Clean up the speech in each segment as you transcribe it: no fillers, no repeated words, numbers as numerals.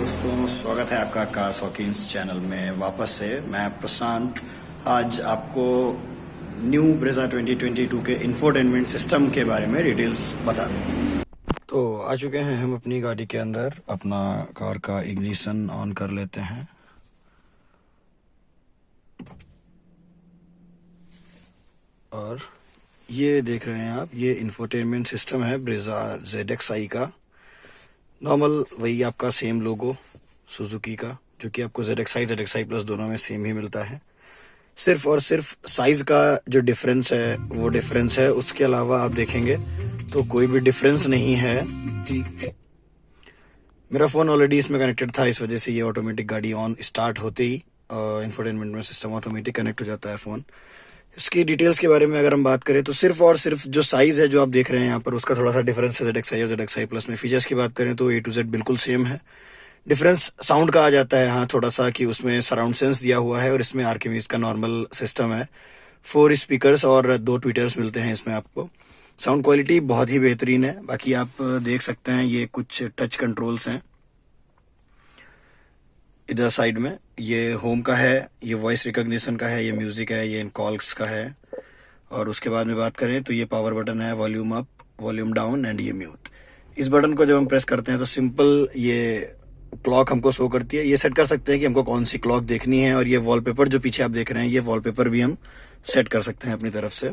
दोस्तों, स्वागत है आपका कार शौकीन्स चैनल में वापस से। मैं प्रशांत आज आपको न्यू ब्रेजा 2022 के इंफोटेनमेंट सिस्टम के बारे में डिटेल्स बता दूं। तो आ चुके हैं हम अपनी गाड़ी के अंदर। अपना कार का इग्निशन ऑन कर लेते हैं। और ये देख रहे हैं आप, ये इंफोटेनमेंट सिस्टम है ब्रेजा ZXi का। नॉर्मल वही आपका सेम लोगो सुजुकी का, जो कि आपको ZXi प्लस दोनों में सेम ही मिलता है। सिर्फ और सिर्फ साइज का जो डिफरेंस है वो डिफरेंस है, उसके अलावा आप देखेंगे तो कोई भी डिफरेंस नहीं है। मेरा फ़ोन ऑलरेडी इसमें कनेक्टेड था, इस वजह से ये ऑटोमेटिक गाड़ी ऑन स्टार्ट होते ही इंफोटेनमेंट में सिस्टम ऑटोमेटिक कनेक्ट हो जाता है फ़ोन। इसकी डिटेल्स के बारे में अगर हम बात करें तो सिर्फ और सिर्फ जो साइज़ है जो आप देख रहे हैं यहाँ पर, उसका थोड़ा सा डिफरेंस है ZXi और ZXi प्लस में। फीचर्स की बात करें तो A to Z बिल्कुल सेम है। डिफरेंस साउंड का आ जाता है यहाँ थोड़ा सा, कि उसमें सराउंड सेंस दिया हुआ है और इसमें आर्किमिड्स का नॉर्मल सिस्टम है। 4 स्पीकर्स और 2 ट्विटर्स मिलते हैं इसमें आपको। साउंड क्वालिटी बहुत ही बेहतरीन है। बाकी आप देख सकते हैं ये कुछ टच कंट्रोल्स हैं इधर साइड में। ये होम का है, ये वॉइस रिकॉग्निशन का है, ये म्यूजिक है, ये इन कॉल्स का है। और उसके बाद में बात करें तो ये पावर बटन है, volume up, volume down and ये म्यूट। इस बटन को जब हम प्रेस करते हैं तो सिंपल ये क्लॉक हमको शो करती है। ये सेट कर सकते हैं कि हमको कौन सी क्लॉक देखनी है। और ये वॉलपेपर जो पीछे आप देख रहे हैं, ये वॉलपेपर भी हम सेट कर सकते हैं अपनी तरफ से।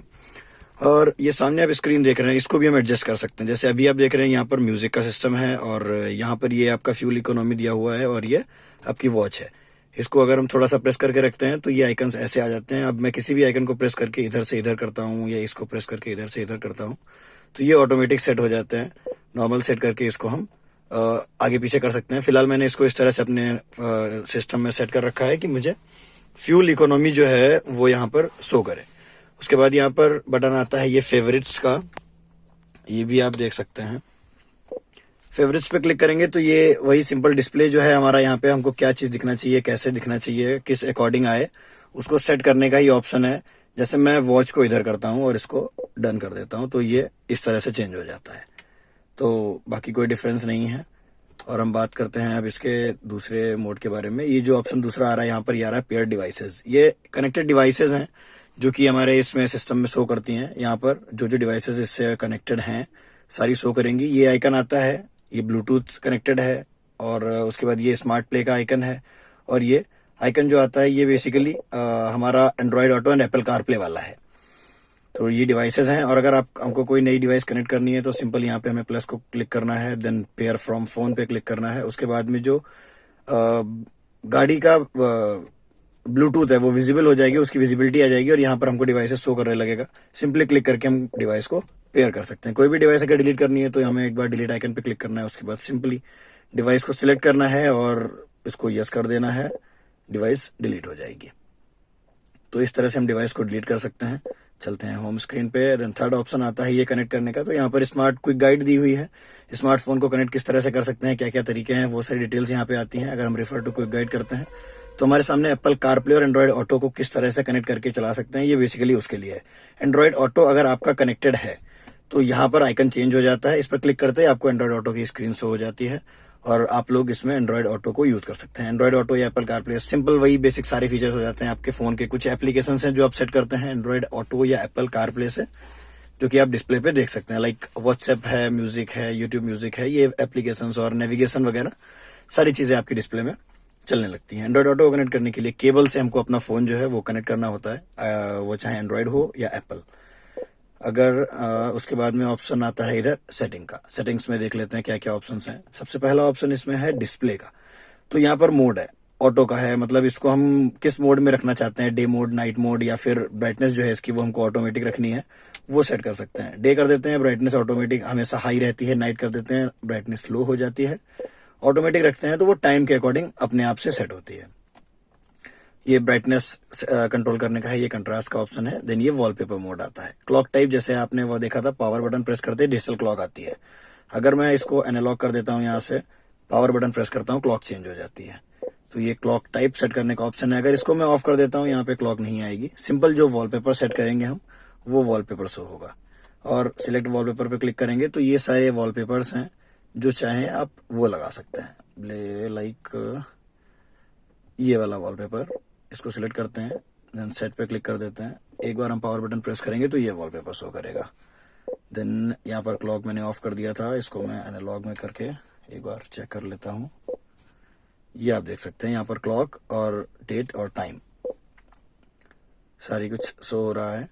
और ये सामने आप स्क्रीन देख रहे हैं, इसको भी हम एडजस्ट कर सकते हैं। जैसे अभी आप देख रहे हैं यहाँ पर म्यूजिक का सिस्टम है और यहाँ पर ये आपका फ्यूल इकोनॉमी दिया हुआ है और ये आपकी वॉच है। इसको अगर हम थोड़ा सा प्रेस करके रखते हैं तो ये आइकन्स ऐसे आ जाते हैं। अब मैं किसी भी आइकन को प्रेस करके इधर से इधर करता हूँ या इसको प्रेस करके इधर से इधर करता हूँ तो ये ऑटोमेटिक सेट हो जाते हैं। नॉर्मल सेट करके इसको हम आगे पीछे कर सकते हैं। फिलहाल मैंने इसको इस तरह से अपने सिस्टम में सेट कर रखा है कि मुझे फ्यूल इकोनॉमी जो है वो यहाँ पर शो करे। उसके बाद यहाँ पर बटन आता है ये फेवरेट्स का, ये भी आप देख सकते हैं। फेवरेट्स पे क्लिक करेंगे तो ये वही सिंपल डिस्प्ले जो है हमारा, यहाँ पे हमको क्या चीज़ दिखना चाहिए, कैसे दिखना चाहिए, किस अकॉर्डिंग आए, उसको सेट करने का ही ऑप्शन है। जैसे मैं वॉच को इधर करता हूँ और इसको डन कर देता हूँ तो ये इस तरह से चेंज हो जाता है। तो बाकी कोई डिफरेंस नहीं है। और हम बात करते हैं अब इसके दूसरे मोड के बारे में। ये जो ऑप्शन दूसरा आ रहा है यहाँ पर, ये आ रहा है पेयर डिवाइसेस। ये कनेक्टेड डिवाइसेस हैं जो कि हमारे इसमें सिस्टम में शो करती हैं। यहाँ पर जो जो डिवाइसेस इससे कनेक्टेड हैं सारी शो करेंगी। ये आइकन आता है, ये ब्लूटूथ कनेक्टेड है। और उसके बाद ये स्मार्ट प्ले का आइकन है। और ये आइकन जो आता है ये बेसिकली हमारा Android auto and Apple CarPlay वाला है। तो ये डिवाइसेस हैं। और अगर आप हमको कोई नई डिवाइस कनेक्ट करनी है तो सिंपल यहाँ पे हमें प्लस को क्लिक करना है, देन पेयर फ्रॉम फोन पे क्लिक करना है। उसके बाद में जो गाड़ी का ब्लूटूथ है वो विजिबल हो जाएगी, उसकी विजिबिलिटी आ जाएगी और यहाँ पर हमको डिवाइसेस शो करने लगेगा। सिंपली क्लिक करके हम डिवाइस को पेयर कर सकते हैं। कोई भी डिवाइस अगर डिलीट करनी है तो हमें एक बार डिलीट आइकन पे क्लिक करना है। उसके बाद सिंपली डिवाइस को सिलेक्ट करना है और इसको यस कर देना है, डिवाइस डिलीट हो जाएगी। तो इस तरह से हम डिवाइस को डिलीट कर सकते हैं। चलते हैं होम स्क्रीन पे। देन थर्ड ऑप्शन आता है ये कनेक्ट करने का। तो यहाँ पर स्मार्ट क्विक गाइड दी हुई है, स्मार्टफोन को कनेक्ट किस तरह से कर सकते हैं, क्या क्या तरीके हैं, वो सारी डिटेल्स यहाँ पे आती हैं। अगर हम रेफर टू क्विक गाइड करते हैं तो हमारे सामने एप्पल कारप्ले और एंड्रॉयड ऑटो को किस तरह से कनेक्ट करके चला सकते हैं, ये बेसिकली उसके लिए है। एंड्रॉयड ऑटो अगर आपका कनेक्टेड है तो यहाँ पर आइकन चेंज हो जाता है। इस पर क्लिक करते ही आपको एंड्रॉयड ऑटो की स्क्रीन शो हो जाती है और आप लोग इसमें एंड्रॉयड ऑटो को यूज कर सकते हैं। एंड्रॉयड ऑटो या एप्पल कारप्ले, सिंपल वही बेसिक सारे फीचर्स हो जाते हैं। आपके फोन के कुछ एप्लीकेशंस हैं जो आप सेट करते हैं एंड्रॉयड ऑटो या एप्पल कारप्ले से, जो कि आप डिस्प्ले पे देख सकते हैं। लाइक व्हाट्सएप है, म्यूजिक है, यूट्यूब म्यूजिक है, ये एप्लीकेशंस और नेविगेशन वगैरह सारी चीजें आपकी डिस्प्ले में चलने लगती हैं। एंड्रॉयड ऑटो को कनेक्ट करने के लिए केबल से हमको अपना फोन जो है वो कनेक्ट करना होता है, वो चाहे एंड्रॉयड हो या एप्पल। अगर उसके बाद में ऑप्शन आता है इधर सेटिंग का। सेटिंग्स में देख लेते हैं क्या क्या ऑप्शंस हैं। सबसे पहला ऑप्शन इसमें है डिस्प्ले का। तो यहाँ पर मोड है, ऑटो का है, मतलब इसको हम किस मोड में रखना चाहते हैं, डे मोड, नाइट मोड, या फिर ब्राइटनेस जो है इसकी वो हमको ऑटोमेटिक रखनी है, वो सेट कर सकते हैं। डे कर देते हैं, ब्राइटनेस ऑटोमेटिक हमेशा हाई रहती है। नाइट कर देते हैं, ब्राइटनेस लो हो जाती है। ऑटोमेटिक रखते हैं तो वो टाइम के अकॉर्डिंग अपने आप से सेट होती है। ये ब्राइटनेस कंट्रोल करने का है, ये कंट्रास्ट का ऑप्शन है। देन ये वॉलपेपर मोड आता है। क्लॉक टाइप जैसे आपने वो देखा था, पावर बटन प्रेस करते ही डिजिटल क्लॉक आती है। अगर मैं इसको एनालॉग कर देता हूँ, यहाँ से पावर बटन प्रेस करता हूँ, क्लॉक चेंज हो जाती है। तो ये क्लॉक टाइप सेट करने का ऑप्शन है। अगर इसको मैं ऑफ कर देता हूँ, यहाँ पे क्लॉक नहीं आएगी। सिंपल जो वॉलपेपर सेट करेंगे हम, वो वॉलपेपर शो होगा। और सिलेक्ट वॉलपेपर पे क्लिक करेंगे तो ये सारे वॉलपेपर्स हैं, जो चाहे आप वो लगा सकते हैं। लाइक ये वाला वॉलपेपर, इसको सिलेक्ट करते हैं, देन सेट पे क्लिक कर देते हैं। एक बार हम पावर बटन प्रेस करेंगे तो ये वॉलपेपर शो करेगा। देन यहाँ पर क्लॉक मैंने ऑफ कर दिया था, इसको मैं एनालॉग में करके एक बार चेक कर लेता हूँ। ये आप देख सकते हैं यहाँ पर क्लॉक और डेट और टाइम सारी कुछ शो हो रहा है।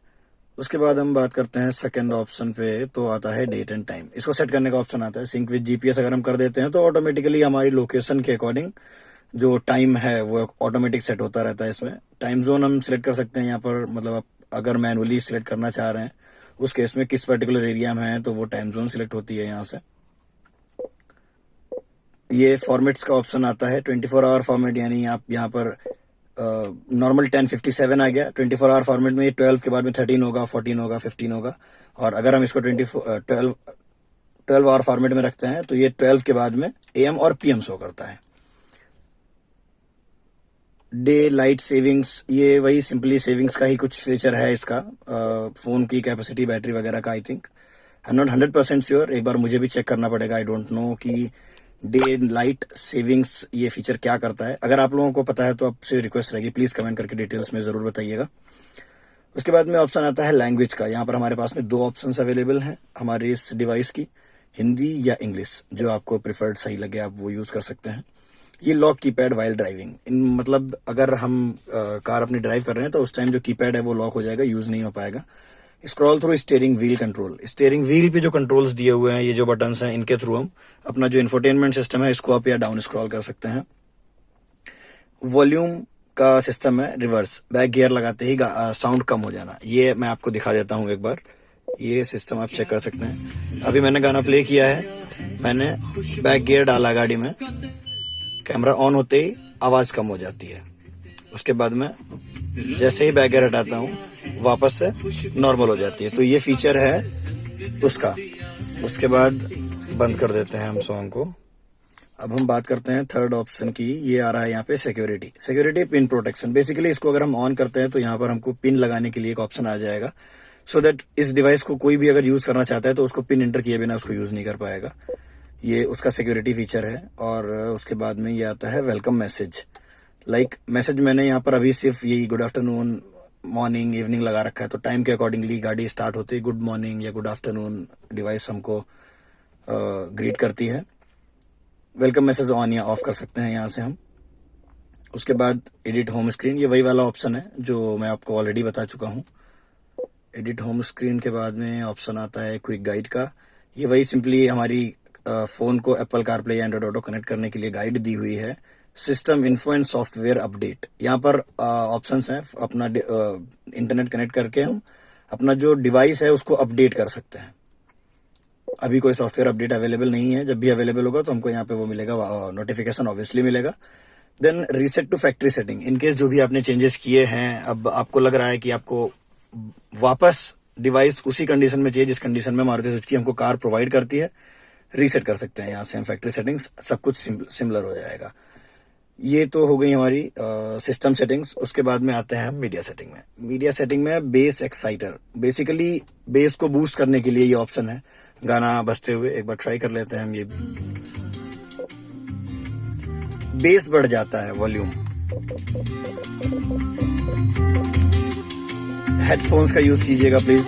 उसके बाद हम बात करते हैं सेकंड ऑप्शन पे, तो आता है डेट एंड टाइम। इसको सेट करने का ऑप्शन आता है। सिंक विद जीपीएस अगर हम कर देते हैं तो ऑटोमेटिकली हमारी लोकेशन के अकॉर्डिंग जो टाइम है वो ऑटोमेटिक सेट होता रहता है। इसमें टाइम जोन हम सिलेक्ट कर सकते हैं यहाँ पर, मतलब आप अगर मैनुअली सिलेक्ट करना चाह रहे हैं उस केस में किस पर्टिकुलर एरिया में है तो वो टाइम जोन सिलेक्ट होती है यहाँ से। ये फॉर्मेट्स का ऑप्शन आता है 24 आवर फॉर्मेट, यानी आप यहाँ पर नॉर्मल 1057 आ गया। 24 आवर फॉर्मेट में 12 के बाद में 13 होगा, 14 होगा, 15 होगा। और अगर हम इसको 12 आवर फॉर्मेट में रखते हैं तो ये 12 के बाद में AM और PM शो करता है। डे लाइट सेविंग्स, ये वही सिंपली सेविंग्स का ही कुछ फीचर है इसका, फोन की कैपेसिटी बैटरी वगैरह का। I think I am not 100% sure, एक बार मुझे भी चेक करना पड़ेगा। आई डोंट नो कि डे लाइट सेविंग्स ये फीचर क्या करता है। अगर आप लोगों को पता है तो आपसे रिक्वेस्ट रहेगी प्लीज कमेंट करके डिटेल्स में जरूर बताइएगा। उसके बाद में ऑप्शन आता है लैंग्वेज का। यहाँ पर हमारे पास में 2 ऑप्शंस अवेलेबल हैं हमारे इस डिवाइस की, हिंदी या इंग्लिश, जो आपको प्रिफर्ड सही लगे आप वो यूज कर सकते हैं। ये लॉक कीपैड वाइल ड्राइविंग, मतलब अगर हम कार अपनी ड्राइव कर रहे हैं तो उस टाइम जो कीपैड है वो लॉक हो जाएगा, यूज नहीं हो पाएगा। Scroll through steering wheel control, steering wheel पे जो कंट्रोल्स दिए हुए हैं, ये जो बटन्स हैं, इनके थ्रू हम अपना जो इंफोटेनमेंट सिस्टम है इसको अप या डाउन स्क्रॉल कर सकते हैं। वॉल्यूम का सिस्टम है रिवर्स, बैक गियर लगाते ही साउंड कम हो जाना। ये मैं आपको दिखा देता हूँ एक बार, ये सिस्टम आप चेक कर सकते हैं। अभी मैंने गाना प्ले किया है, मैंने बैक गियर डाला गाड़ी में, कैमरा ऑन होते ही आवाज कम हो जाती है। उसके बाद में जैसे ही बैक गियर हटाता हूँ वापस से नॉर्मल हो जाती है। तो ये फीचर है उसका। उसके बाद बंद कर देते हैं हम सॉन्ग को। अब हम बात करते हैं थर्ड ऑप्शन की। ये आ रहा है यहाँ पे सिक्योरिटी पिन प्रोटेक्शन। बेसिकली इसको अगर हम ऑन करते हैं तो यहाँ पर हमको पिन लगाने के लिए एक ऑप्शन आ जाएगा, सो दैट इस डिवाइस को कोई भी अगर यूज करना चाहता है तो उसको पिन एंटर किए बिना उसको यूज नहीं कर पाएगा। ये उसका सिक्योरिटी फीचर है। और उसके बाद में ये आता है वेलकम मैसेज। मैसेज मैंने यहाँ पर अभी सिर्फ यही गुड आफ्टरनून, मॉर्निंग, इवनिंग लगा रखा है, तो टाइम के अकॉर्डिंगली गाड़ी स्टार्ट होते ही गुड मॉर्निंग या गुड आफ्टरनून डिवाइस हमको ग्रीट करती है। वेलकम मैसेज ऑन या ऑफ कर सकते हैं यहाँ से हम। उसके बाद एडिट होम स्क्रीन, ये वही वाला ऑप्शन है जो मैं आपको ऑलरेडी बता चुका हूँ। एडिट होम स्क्रीन के बाद में ऑप्शन आता है क्विक गाइड का। ये वही सिंपली हमारी फोन को एप्पल कारप्ले या एंड्रॉइड ऑटो कनेक्ट करने के लिए गाइड दी हुई है। System info and software update, यहाँ पर ऑप्शंस हैं। अपना इंटरनेट कनेक्ट करके हम अपना जो डिवाइस है उसको अपडेट कर सकते हैं। अभी कोई सॉफ्टवेयर अपडेट अवेलेबल नहीं है, जब भी अवेलेबल होगा तो हमको यहाँ पे वो मिलेगा, नोटिफिकेशन ऑब्वियसली मिलेगा। Then reset to factory setting, in case जो भी आपने चेंजेस किए हैं, अब आपको लग रहा है कि आपको वापस डिवाइस उसी कंडीशन में चाहिए जिस कंडीशन में मारुति सुजुकी हमको कार प्रोवाइड करती है, रीसेट कर सकते हैं यहाँ से हम फैक्ट्री सेटिंग्स, सब कुछ सिमिलर हो जाएगा। ये तो हो गई हमारी सिस्टम सेटिंग्स। उसके बाद में आते हैं हम मीडिया सेटिंग में। मीडिया सेटिंग में बेस एक्साइटर, बेसिकली बेस को बूस्ट करने के लिए ये ऑप्शन है। गाना बजते हुए एक बार ट्राई कर लेते हैं हम। ये बेस बढ़ जाता है वॉल्यूम। हेडफोन्स का यूज कीजिएगा प्लीज,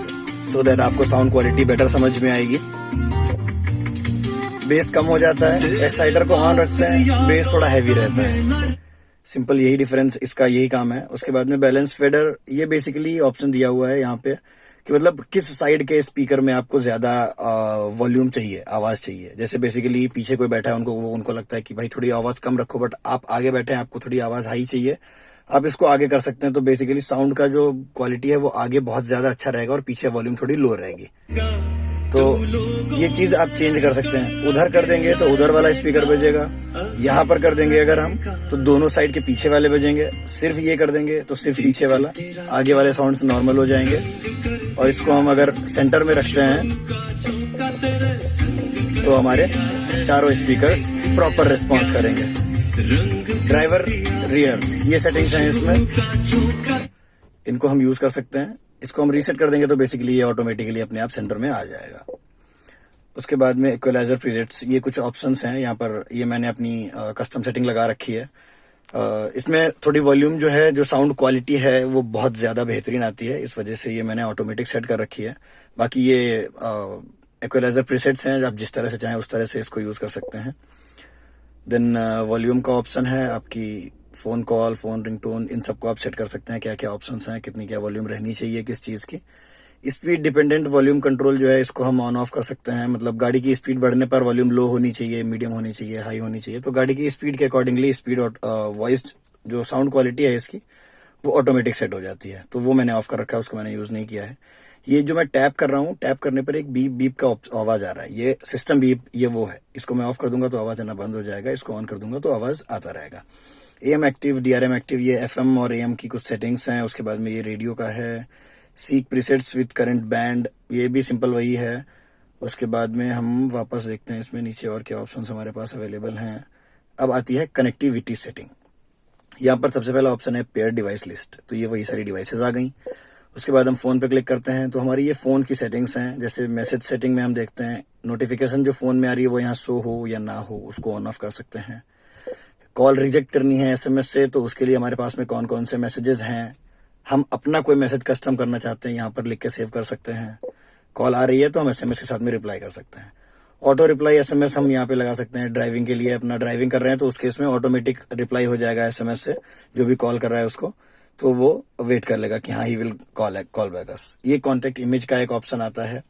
सो दैट आपको साउंड क्वालिटी बेटर समझ में आएगी। बेस कम हो जाता है, एक्साइटर को ऑन रखते हैं, बेस थोड़ा हैवी रहता है। सिंपल यही डिफरेंस, इसका यही काम है। उसके बाद में बैलेंस फेडर, ये बेसिकली ऑप्शन दिया हुआ है यहाँ पे कि मतलब किस साइड के स्पीकर में आपको ज्यादा वॉल्यूम चाहिए, आवाज चाहिए। जैसे बेसिकली पीछे कोई बैठा है, उनको लगता है कि भाई थोड़ी आवाज कम रखो, बट आप आगे बैठे हैं, आपको थोड़ी आवाज हाई चाहिए, आप इसको आगे कर सकते हैं। तो बेसिकली साउंड का जो क्वालिटी है वो आगे बहुत ज्यादा अच्छा रहेगा और पीछे वॉल्यूम थोड़ी लो रहेगी। तो ये चीज आप चेंज कर सकते हैं। उधर कर देंगे तो उधर वाला स्पीकर बजेगा, यहाँ पर कर देंगे अगर हम तो दोनों साइड के पीछे वाले बजेंगे। सिर्फ ये कर देंगे तो सिर्फ पीछे वाला, आगे वाले साउंड्स नॉर्मल हो जाएंगे। और इसको हम अगर सेंटर में रखते हैं तो हमारे चारों स्पीकर्स प्रॉपर रिस्पॉन्स करेंगे। ड्राइवर रियर, ये सेटिंग्स हैं इसमें, इनको हम यूज कर सकते हैं। इसको हम रीसेट कर देंगे तो बेसिकली ये ऑटोमेटिकली अपने आप सेंटर में आ जाएगा। उसके बाद में इक्वलाइजर प्रीसेट्स, ये कुछ ऑप्शंस हैं यहाँ पर। ये मैंने अपनी कस्टम सेटिंग लगा रखी है। इसमें थोड़ी वॉल्यूम जो है, जो साउंड क्वालिटी है वो बहुत ज़्यादा बेहतरीन आती है, इस वजह से ये मैंने ऑटोमेटिक सेट कर रखी है। बाकी ये इक्वलाइजर प्रीसेट्स हैं, आप जिस तरह से चाहें उस तरह से इसको यूज़ कर सकते हैं। देन वॉल्यूम का ऑप्शन है, आपकी फ़ोन कॉल, फ़ोन रिंगटोन, इन सबको आप सेट कर सकते हैं, क्या क्या ऑप्शंस हैं, कितनी क्या वॉल्यूम रहनी चाहिए किस चीज़ की। स्पीड डिपेंडेंट वॉल्यूम कंट्रोल जो है, इसको हम ऑन ऑफ कर सकते हैं। मतलब गाड़ी की स्पीड बढ़ने पर वॉल्यूम लो होनी चाहिए, मीडियम होनी चाहिए, हाई होनी चाहिए। तो गाड़ी की स्पीड के अकॉर्डिंगली स्पीड और वॉइस जो साउंड क्वालिटी है इसकी, वो ऑटोमेटिक सेट हो जाती है। तो वो मैंने ऑफ कर रखा है, उसको मैंने यूज़ नहीं किया है। ये जो मैं टैप कर रहा हूँ, टैप करने पर एक बीप बीप का आवाज़ आ रहा है, ये सिस्टम बीप, ये वो है। इसको मैं ऑफ कर दूंगा तो आवाज़ आना बंद हो जाएगा, इसको ऑन कर दूंगा तो आवाज़ आता रहेगा। AM एक्टिव, DRM एक्टिव, ये FM और AM की कुछ सेटिंग्स हैं। उसके बाद में ये रेडियो का है। Seek presets with current band, ये भी सिंपल वही है। उसके बाद में हम वापस देखते हैं इसमें नीचे और क्या ऑप्शंस हमारे पास अवेलेबल हैं। अब आती है कनेक्टिविटी सेटिंग। यहाँ पर सबसे पहला ऑप्शन है पेयर डिवाइस लिस्ट, तो ये वही सारी डिवाइसेस आ गई। उसके बाद हम फ़ोन पे क्लिक करते हैं तो हमारी ये फ़ोन की सेटिंग्स हैं। जैसे मैसेज सेटिंग में हम देखते हैं नोटिफिकेशन जो फ़ोन में आ रही है वो यहाँ शो हो या ना हो, उसको ऑन ऑफ कर सकते हैं। कॉल रिजेक्ट करनी है SMS से, तो उसके लिए हमारे पास में कौन कौन से मैसेजेस हैं, हम अपना कोई मैसेज कस्टम करना चाहते हैं यहाँ पर लिख के सेव कर सकते हैं। कॉल आ रही है तो हम SMS के साथ में रिप्लाई कर सकते हैं। ऑटो रिप्लाई SMS हम यहाँ पे लगा सकते हैं। ड्राइविंग के लिए, अपना ड्राइविंग कर रहे हैं तो उस केस में ऑटोमेटिक रिप्लाई हो जाएगा SMS से, जो भी कॉल कर रहा है उसको, तो वो वेट कर लेगा कि हाँ ही विल कॉल बैक अस। ये कॉन्टेक्ट इमेज का एक ऑप्शन आता है।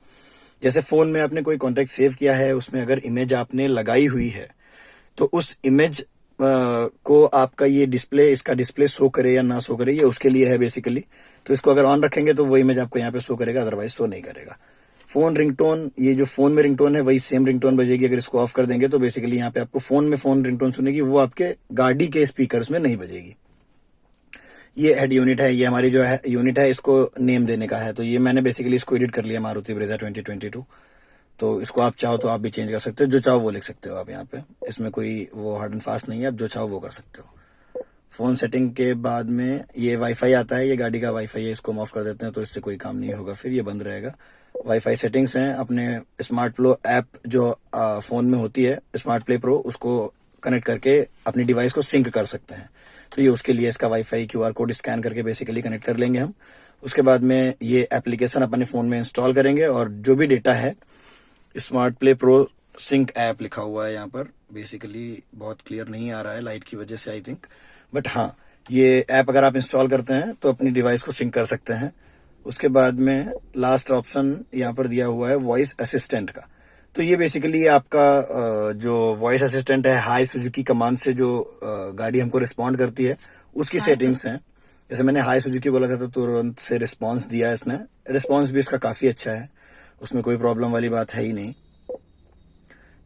जैसे फ़ोन में आपने कोई कॉन्टेक्ट सेव किया है, उसमें अगर इमेज आपने लगाई हुई है तो उस इमेज को आपका ये डिस्प्ले, इसका डिस्प्ले शो करे या ना शो करे, ये उसके लिए है बेसिकली। तो इसको अगर ऑन रखेंगे तो वो इमेज आपको यहाँ पे शो करेगा, अदरवाइज शो नहीं करेगा। फ़ोन रिंगटोन, ये जो फ़ोन में रिंगटोन है वही सेम रिंगटोन बजेगी। अगर इसको ऑफ कर देंगे तो बेसिकली यहाँ पे आपको फ़ोन में फ़ोन रिंगटोन सुनेगी, वो आपके गाड़ी के स्पीकर्स में नहीं बजेगी। ये हेड यूनिट है, ये हमारी जो है यूनिट है, इसको नेम देने का है। तो ये मैंने बेसिकली इसको एडिट कर लिया, मारुति ब्रेजा 2022। तो इसको आप चाहो तो आप भी चेंज कर सकते हो, जो चाहो वो लिख सकते हो आप यहाँ पे। इसमें कोई वो हार्ड एंड फास्ट नहीं है, आप जो चाहो वो कर सकते हो। फ़ोन सेटिंग के बाद में ये वाईफाई आता है, ये गाड़ी का वाईफाई है, इसको हम ऑफ कर देते हैं तो इससे कोई काम नहीं होगा, फिर ये बंद रहेगा। वाईफाई सेटिंग्स हैं, अपने स्मार्ट प्लो ऐप जो फ़ोन में होती है, स्मार्ट प्ले प्रो, उसको कनेक्ट करके अपनी डिवाइस को सिंक कर सकते हैं। तो ये उसके लिए इसका वाईफाई QR कोड स्कैन करके बेसिकली कनेक्ट कर लेंगे हम। उसके बाद में ये एप्लीकेशन अपने फ़ोन में इंस्टॉल करेंगे और जो भी डेटा है, smart play pro sync app लिखा हुआ है यहाँ पर, बेसिकली बहुत क्लियर नहीं आ रहा है लाइट की वजह से आई थिंक, बट हाँ, ये ऐप अगर आप इंस्टॉल करते हैं तो अपनी डिवाइस को सिंक कर सकते हैं। उसके बाद में लास्ट ऑप्शन यहाँ पर दिया हुआ है वॉइस असिस्टेंट का। तो ये बेसिकली आपका जो वॉइस असिस्टेंट है, हाई सुजुकी कमांड से जो गाड़ी हमको रिस्पॉन्ड करती है उसकी सेटिंग्स हैं। जैसे मैंने हाई सुजुकी बोला था तो तुरंत से रिस्पॉन्स दिया इसने। रिस्पॉन्स भी इसका काफ़ी अच्छा है, उसमें कोई प्रॉब्लम वाली बात है ही नहीं।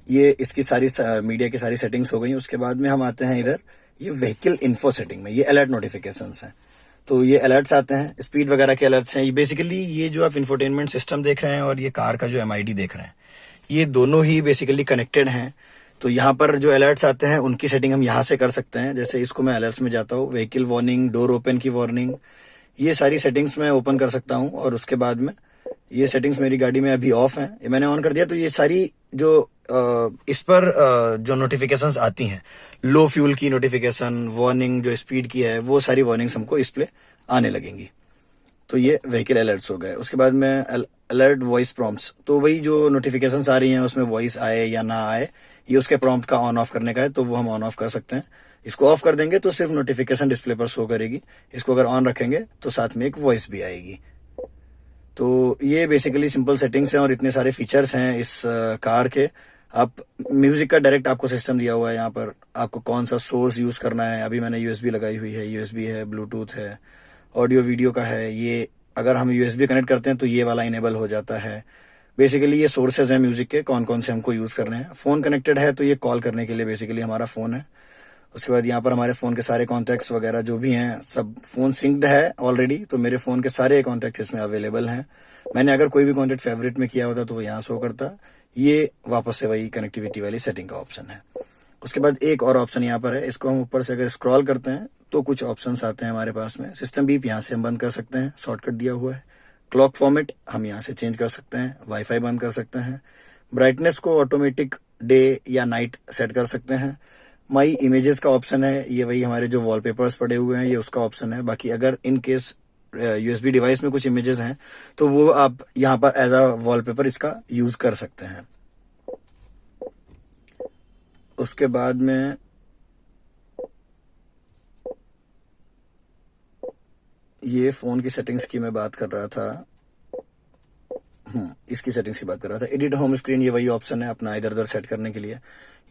ये इसकी सारी मीडिया की सारी सेटिंग्स हो गई। उसके बाद में हम आते हैं इधर ये व्हीकल इन्फो सेटिंग में, ये अलर्ट नोटिफिकेशंस हैं। तो ये अलर्ट्स आते हैं, स्पीड वगैरह के अलर्ट्स हैं। ये बेसिकली ये जो आप इंफोटेनमेंट सिस्टम देख रहे हैं और ये कार का जो MID देख रहे हैं, ये दोनों ही बेसिकली कनेक्टेड हैं। तो यहाँ पर जो अलर्ट्स आते हैं उनकी सेटिंग हम यहाँ से कर सकते हैं। जैसे इसको मैं अलर्ट्स में जाता हूँ, व्हीकल वार्निंग, डोर ओपन की वार्निंग, ये सारी सेटिंग्स मैं ओपन कर सकता हूँ। और उसके बाद में ये सेटिंग्स मेरी गाड़ी में अभी ऑफ हैं, ये मैंने ऑन कर दिया। तो ये सारी जो इस पर जो नोटिफिकेशंस आती हैं, लो फ्यूल की नोटिफिकेशन, वार्निंग जो स्पीड की है, वो सारी वार्निंग्स हमको इस पे आने लगेंगी। तो ये व्हीकल अलर्ट्स हो गए। उसके बाद में अलर्ट वॉइस प्रॉम्प्ट्स, तो वही जो नोटिफिकेशंस आ रही हैं उसमें वॉइस आए या ना आए, ये उसके प्रॉम्प्ट का ऑन ऑफ करने का है, तो वो हम ऑन ऑफ कर सकते हैं। इसको ऑफ कर देंगे तो सिर्फ नोटिफिकेशन डिस्प्ले पर शो करेगी, इसको अगर ऑन रखेंगे तो साथ में एक वॉइस भी आएगी। तो ये बेसिकली सिंपल सेटिंग्स हैं और इतने सारे फीचर्स हैं इस कार के। आप म्यूजिक का डायरेक्ट आपको सिस्टम दिया हुआ है, यहाँ पर आपको कौन सा सोर्स यूज़ करना है। अभी मैंने USB लगाई हुई है, USB है, ब्लूटूथ है, ऑडियो वीडियो का है। ये अगर हम USB कनेक्ट करते हैं तो ये वाला इनेबल हो जाता है। बेसिकली ये सोर्सेज हैं म्यूजिक के, कौन कौन से हमको यूज़ करने हैं। फ़ोन कनेक्टेड है तो ये कॉल करने के लिए बेसिकली हमारा फ़ोन है। उसके बाद यहाँ पर हमारे फ़ोन के सारे कॉन्टैक्ट्स वगैरह जो भी हैं, सब फ़ोन सिंक्ड है ऑलरेडी, तो मेरे फ़ोन के सारे कॉन्टैक्ट्स इसमें अवेलेबल हैं। मैंने अगर कोई भी कॉन्टैक्ट फेवरेट में किया होता तो वो यहाँ शो करता। ये वापस से वही कनेक्टिविटी वाली सेटिंग का ऑप्शन है। उसके बाद एक और ऑप्शन यहाँ पर है, इसको हम ऊपर से अगर स्क्रॉल करते हैं तो कुछ ऑप्शंस आते हैं हमारे पास में। सिस्टम बीप यहाँ से हम बंद कर सकते हैं, शॉर्टकट दिया हुआ है। क्लॉक फॉर्मेट हम यहाँ से चेंज कर सकते हैं, वाईफाई बंद कर सकते हैं। ब्राइटनेस को ऑटोमेटिक डे या नाइट सेट कर सकते हैं। माई इमेजेस का ऑप्शन है, ये वही हमारे जो वॉलपेपर्स पड़े हुए हैं ये उसका ऑप्शन है। बाकी अगर इन केस यूएसबी डिवाइस में कुछ इमेजेस हैं तो वो आप यहाँ पर एज अ वॉलपेपर इसका यूज कर सकते हैं। उसके बाद में ये फोन की सेटिंग्स की मैं बात कर रहा था, इसकी सेटिंग्स की बात कर रहा था। एडिट होम स्क्रीन, ये वही ऑप्शन है अपना इधर उधर सेट करने के लिए।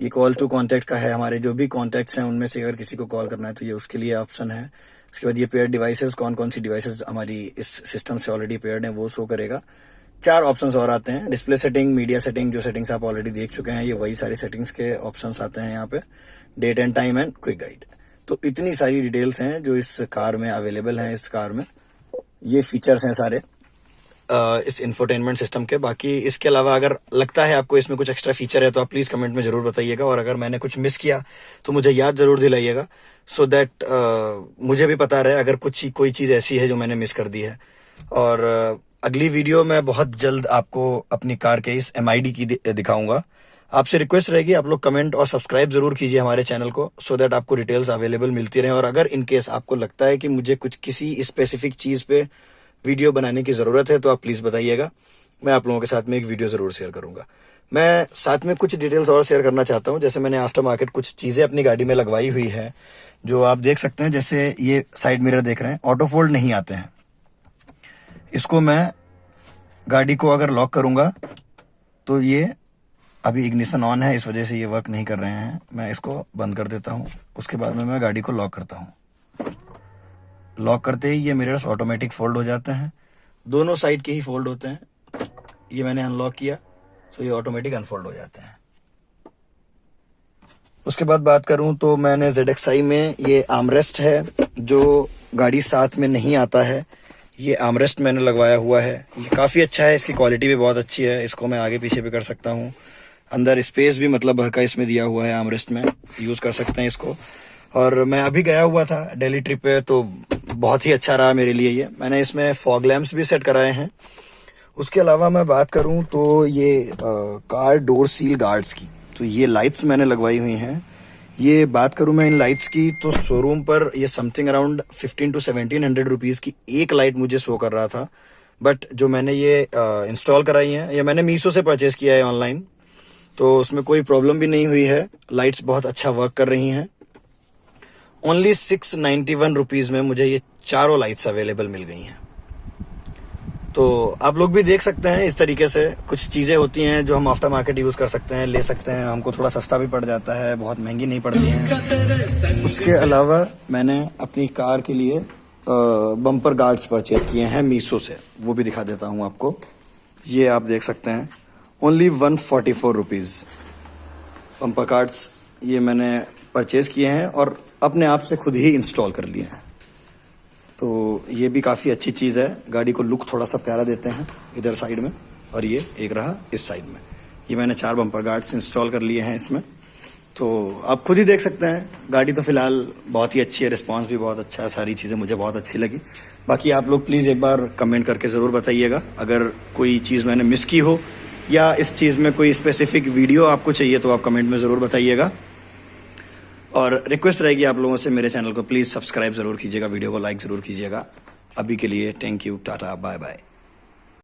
ये कॉल टू कॉन्टैक्ट का है, हमारे जो भी कॉन्टैक्ट्स हैं उनमें से अगर किसी को कॉल करना है तो ये उसके लिए ऑप्शन है। उसके बाद ये पेयर डिवाइसेस, कौन कौन सी डिवाइसेस हमारी इस सिस्टम से ऑलरेडी पेयर्ड हैं वो शो करेगा। 4 ऑप्शंस और आते हैं, डिस्प्ले सेटिंग, मीडिया सेटिंग, जो सेटिंग्स आप ऑलरेडी देख चुके हैं ये वही सारी सेटिंग्स के ऑप्शंस आते हैं यहाँ पे। Date and time and quick guide. तो इतनी सारी डिटेल्स हैं जो इस कार में अवेलेबल हैं। इस कार में ये फीचर्स हैं सारे इस इंफोटेनमेंट सिस्टम के। बाकी इसके अलावा अगर लगता है आपको इसमें कुछ एक्स्ट्रा फीचर है तो आप प्लीज कमेंट में जरूर बताइएगा, और अगर मैंने कुछ मिस किया तो मुझे याद जरूर दिलाइएगा, सो दैट मुझे भी पता रहे अगर कोई चीज ऐसी है जो मैंने मिस कर दी है। और अगली वीडियो में बहुत जल्द आपको अपनी कार के इस MID की दिखाऊंगा। आपसे रिक्वेस्ट रहेगी आप लोग कमेंट और सब्सक्राइब जरूर कीजिए हमारे चैनल को, सो दैट आपको डिटेल्स अवेलेबल मिलती रहे। और अगर इनकेस आपको लगता है कि मुझे कुछ किसी स्पेसिफिक चीज पे वीडियो बनाने की जरूरत है तो आप प्लीज बताइएगा, मैं आप लोगों के साथ में एक वीडियो जरूर शेयर करूंगा। मैं साथ में कुछ डिटेल्स और शेयर करना चाहता हूं, जैसे मैंने आफ्टर मार्केट कुछ चीजें अपनी गाड़ी में लगवाई हुई है जो आप देख सकते हैं। जैसे ये साइड मिरर देख रहे हैं, ऑटो फोल्ड नहीं आते हैं। इसको मैं गाड़ी को अगर लॉक करूंगा तो ये अभी इग्निशन ऑन है, इस वजह से ये वर्क नहीं कर रहे हैं। मैं इसको बंद कर देता हूं, उसके बाद में मैं गाड़ी को लॉक करता हूं। लॉक करते ही ये मिरर्स ऑटोमेटिक फोल्ड हो जाते हैं, दोनों साइड के ही फोल्ड होते हैं। ये मैंने अनलॉक किया तो ये ऑटोमेटिक अनफोल्ड हो जाते हैं। उसके बाद बात करूं तो मैंने ZXi में ये आर्मरेस्ट है जो गाड़ी साथ में नहीं आता है, ये आर्मरेस्ट मैंने लगवाया हुआ है। ये काफ़ी अच्छा है, इसकी क्वालिटी भी बहुत अच्छी है। इसको मैं आगे पीछे भी कर सकता हूँ, अंदर स्पेस भी मतलब भर का इसमें दिया हुआ है। आर्मरेस्ट में यूज़ कर सकते हैं इसको। और मैं अभी गया हुआ था दिल्ली ट्रिप पे तो बहुत ही अच्छा रहा मेरे लिए ये। मैंने इसमें फॉग लैंप्स भी सेट कराए हैं। उसके अलावा मैं बात करूं तो ये कार डोर सील गार्ड्स की, तो ये लाइट्स मैंने लगवाई हुई हैं। ये बात करूं मैं इन लाइट्स की तो शोरूम पर ये समथिंग अराउंड 1500 to 1700 रुपीज़ की एक लाइट मुझे शो कर रहा था, बट जो मैंने ये इंस्टॉल कराई है ये मैंने मीशो से परचेज किया है ऑनलाइन, तो उसमें कोई प्रॉब्लम भी नहीं हुई है। लाइट्स बहुत अच्छा वर्क कर रही हैं। ओनली 691 रुपीज़ में मुझे ये चारों लाइट्स अवेलेबल मिल गई हैं। तो आप लोग भी देख सकते हैं, इस तरीके से कुछ चीज़ें होती हैं जो हम आफ्टर मार्केट यूज़ कर सकते हैं, ले सकते हैं। हमको थोड़ा सस्ता भी पड़ जाता है, बहुत महंगी नहीं पड़ती हैं। उसके अलावा मैंने अपनी कार के लिए बम्पर गार्ड्स परचेज किए हैं मीशो से, वो भी दिखा देता हूँ आपको। ये आप देख सकते हैं, ओनली 144 रुपीज़ बम्पर गार्ड्स ये मैंने परचेज किए हैं और अपने आप से खुद ही इंस्टॉल कर लिए हैं। तो ये भी काफ़ी अच्छी चीज़ है, गाड़ी को लुक थोड़ा सा प्यारा देते हैं इधर साइड में, और ये एक रहा इस साइड में। ये मैंने 4 बम्पर गार्ड्स इंस्टॉल कर लिए हैं इसमें, तो आप खुद ही देख सकते हैं। गाड़ी तो फिलहाल बहुत ही अच्छी है, रिस्पांस भी बहुत अच्छा है, सारी चीज़ें मुझे बहुत अच्छी लगी। बाकी आप लोग प्लीज़ एक बार कमेंट करके ज़रूर बताइएगा, अगर कोई चीज़ मैंने मिस की हो या इस चीज़ में कोई स्पेसिफिक वीडियो आपको चाहिए तो आप कमेंट में ज़रूर बताइएगा। और रिक्वेस्ट रहेगी आप लोगों से, मेरे चैनल को प्लीज़ सब्सक्राइब ज़रूर कीजिएगा, वीडियो को लाइक ज़रूर कीजिएगा। अभी के लिए thank you, tata, bye bye.